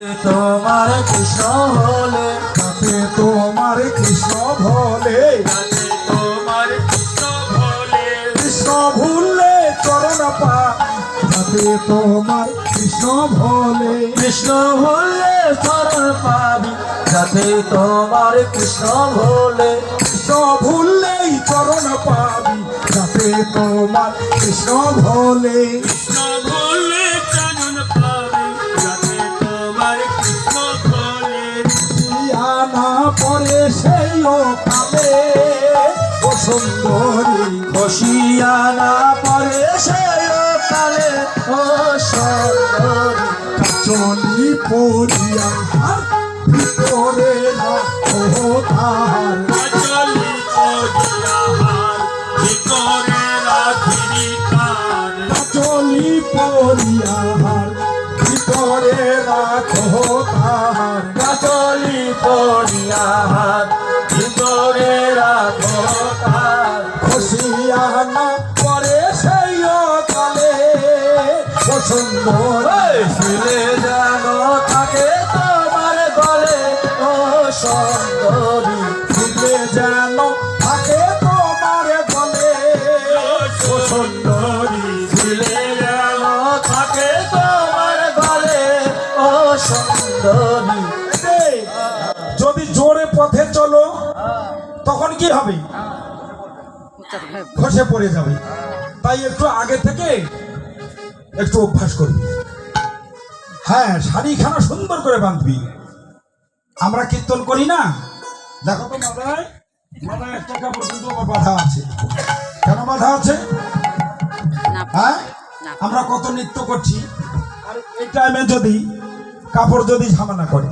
তোমার কৃষ্ণ হলে যাতে তোমার কৃষ্ণ ভোলে, তোমার কৃষ্ণ ভোলে কৃষ্ণ ভুললে চরণ পা, যাতে তোমার কৃষ্ণ ভোলে, কৃষ্ণ ভুললে চরণ পাবি যাতে তোমার কৃষ্ণ ভোলে, কৃষ্ণ ভুললেই চরণ পাবি, যাতে তোমার কৃষ্ণ ভোলে। কৃষ্ণ ভুললে চরণ পাবি যাতে তোমার কৃষ্ণ ভোলে। আনা পরে সেই ও কালে ও সুন্দরী, বসিয়ানা পরে সে কালে ও সুন্দরী, কাচলি পরিয়া ভিতরে না ও তার, কাজলি পরিয়াহার ভিতরে রাখিনি তার, কাচলি পরিয়া ভিতরে রাখো তার, কাজলি পরিয়াহার ভিতরে রাখো তার। খুশিয়ানা পরে সেই ও কালে ও সুন্দরী, ফিরে যেন থাকে তোমার গলে ও সুন্দরী, ফিরে যেন থাকে তোমার গলে ও সুন্দরী। ফিরে যেন থাকে তোমার গলে ও সুন্দরী। যদি জোরে পথে চলো তখন কি হবে? খসে পড়ে যাবে। তাই একটু আগে থেকে একটু অভ্যাস করবি। হ্যাঁ, শাড়িখানা সুন্দর করে বাঁধবি। আমরা কীর্তন করি না, দেখো তো মাথায় মাথায় একটা কাপড় কিন্তু আমার বাঁধা আছে। কেন বাঁধা আছে? হ্যাঁ, আমরা কত নৃত্য করছি, আর এই টাইমে যদি কাপড় যদি ঝামেলা করে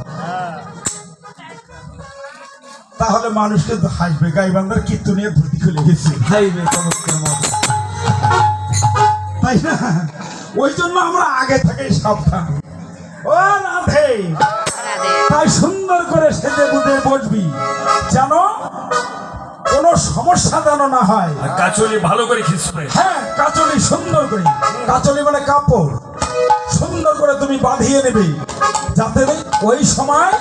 তাহলে মানুষ কিন্তু হাসবে, গাইবান্ধার কীর্তনিয়া ধুতি খুলে গেছে, হাইবে চমৎকার মতো। তাই না? ওই জন্য আমরা আগে থেকে সাবধান। ও রাধে, তাই সুন্দর করে সেজে গুজে বসবি, যেন কোনো সমস্যা যেন না হয়। আর কাচলি ভালো করে খিসবে। হ্যাঁ, কাচলি সুন্দর করে, কাচলি মানে কাপড় সুন্দর করে তুমি বাঁধিয়ে নেবে, যাতে ওই সময়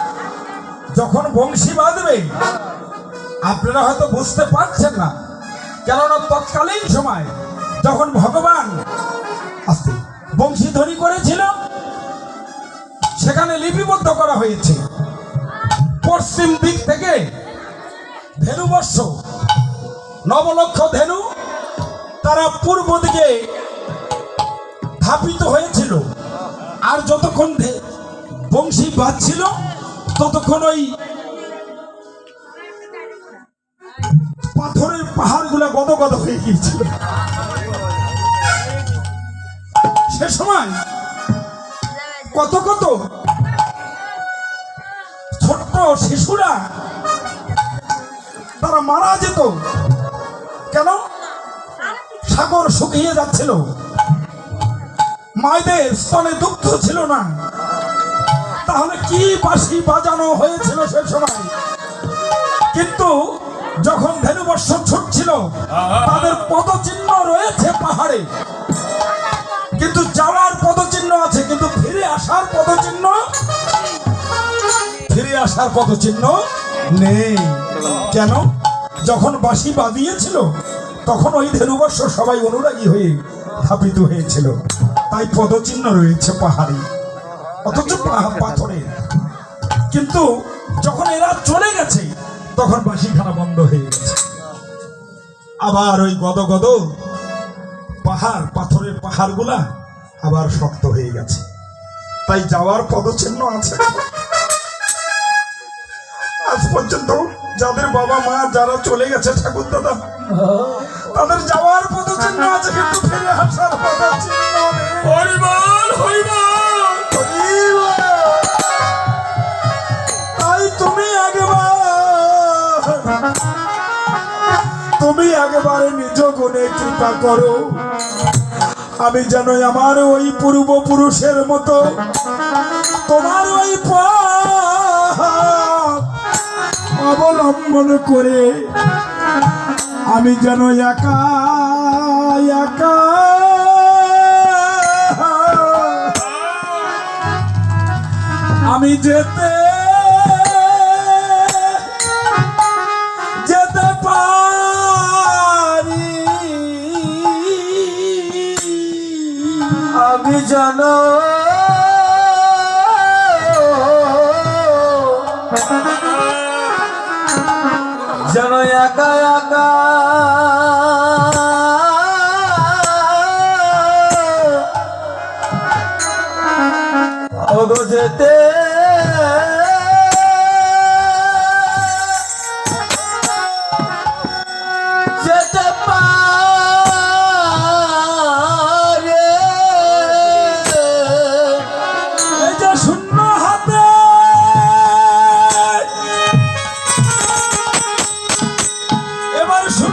যখন বংশী বাঁধবে, আপনারা হয়তো বুঝতে পারছেন না, কেননা তৎকালীন সময় যখন ভগবান আস্তে বংশীধ্বনি করেছিল, সেখানে লিপিবদ্ধ করা হয়েছে পশ্চিম দিক থেকে ধেনুবর্ষ নবলক্ষ ধেনু তারা পূর্ব দিকে ধাপিত হয়েছিল, আর যতক্ষণ বংশী বাজছিল ততক্ষণ ওই পাথরের পাহাড়গুলো গদগদ হয়ে গিয়েছিল। সে সময় কত কত ছোট্ট শিশুরা তারা মারা যেত। কেন? সাগর শুকিয়ে যাচ্ছিল, মায়েদের স্তনে দুগ্ধ ছিল না। তাহলে কি বাঁশি বাজানো হয়েছিল সে সময়। কিন্তু যখন ধেনুবর্ষ ছুটছিল, তাদের পদচিহ্ন রয়েছে পাহাড়ে, কিন্তু যাওয়ার পদচিহ্ন আছে, কিন্তু ফিরে আসার পদচিহ্ন নেই। কেন? যখন বাঁশি বাজিয়েছিল তখন ওই ধেনুবর্ষ সবাই অনুরাগী হয়ে ধাপিত হয়েছিল, তাই পদচিহ্ন রয়েছে পাহাড়ে, অথচ পাথরে। কিন্তু যখন এরা চলে গেছে তখন বাঁশিখানা বন্ধ হয়ে গেছে। আবার ওই গদগদ পাহাড়, পাথরের পাহাড়গুলা আবার শক্ত হয়ে গেছে, তাই যাওয়ার পদচিহ্ন আছে। আজ পর্যন্ত যাদের বাবা মা যারা চলে গেছে ঠাকুর দাদা, তাদের যাওয়ার পদচিহ্ন আছে, কিন্তু ফিরে আসার পদচিহ্ন নেই। হরিবল হরিবল। তাই তুমি একবারে নিজ গুণে কৃপা করো, আমি যেন আমার ওই পূর্বপুরুষের মতো তোমার ওই পথ অবলম্বন করে আমি যেন একা একা আমি যেতে যেতে পারি, আমি জানো যেন একা একা ওগো যেতে